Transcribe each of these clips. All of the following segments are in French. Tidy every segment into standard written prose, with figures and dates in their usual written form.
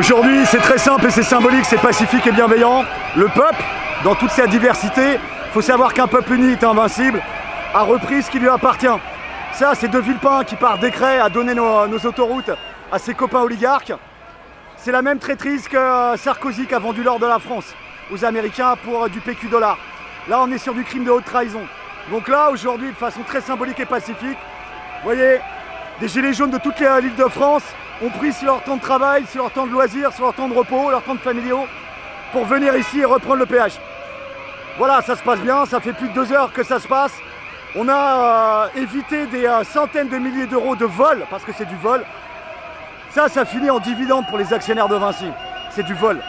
Aujourd'hui, c'est très simple et c'est symbolique, c'est pacifique et bienveillant. Le peuple, dans toute sa diversité, il faut savoir qu'un peuple uni est invincible, a repris ce qui lui appartient. Ça, c'est De Villepin qui, par décret, a donné nos autoroutes à ses copains oligarques. C'est la même traîtrise que Sarkozy qui a vendu l'or de la France aux Américains pour du PQ dollar. Là, on est sur du crime de haute trahison. Donc là, aujourd'hui, de façon très symbolique et pacifique, vous voyez, des gilets jaunes de toute l'île de France ont pris sur leur temps de travail, sur leur temps de loisirs, sur leur temps de repos, leur temps de familiaux, pour venir ici et reprendre le péage. Voilà, ça se passe bien, ça fait plus de 2 heures que ça se passe. On a évité des centaines de milliers d'euros de vol, parce que c'est du vol. Ça finit en dividende pour les actionnaires de Vinci. C'est du vol.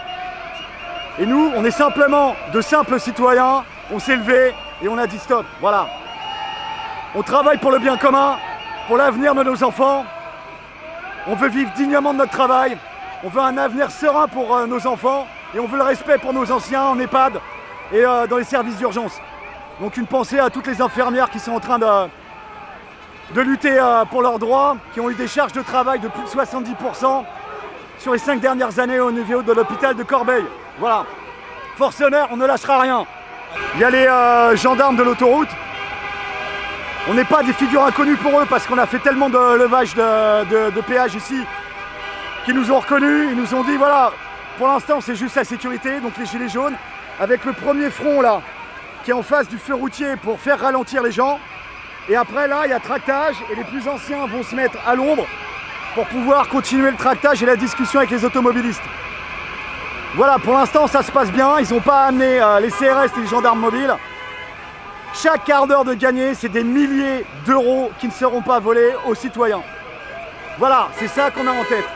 Et nous, on est simplement de simples citoyens, on s'est levé et on a dit stop, voilà. On travaille pour le bien commun, pour l'avenir de nos enfants. On veut vivre dignement de notre travail, on veut un avenir serein pour nos enfants et on veut le respect pour nos anciens en EHPAD et dans les services d'urgence. Donc une pensée à toutes les infirmières qui sont en train de lutter pour leurs droits, qui ont eu des charges de travail de plus de 70% sur les 5 dernières années au niveau de l'hôpital de Corbeil. Voilà, forcenaires, on ne lâchera rien. Il y a les gendarmes de l'autoroute. On n'est pas des figures inconnues pour eux parce qu'on a fait tellement de levage de péage ici qu'ils nous ont reconnus, ils nous ont dit voilà, pour l'instant c'est juste la sécurité, donc les gilets jaunes, avec le premier front là, qui est en face du feu routier pour faire ralentir les gens. Et après là, il y a tractage et les plus anciens vont se mettre à l'ombre pour pouvoir continuer le tractage et la discussion avec les automobilistes. Voilà, pour l'instant ça se passe bien, ils n'ont pas amené les CRS et les gendarmes mobiles. Chaque quart d'heure de gagné, c'est des milliers d'euros qui ne seront pas volés aux citoyens. Voilà, c'est ça qu'on a en tête.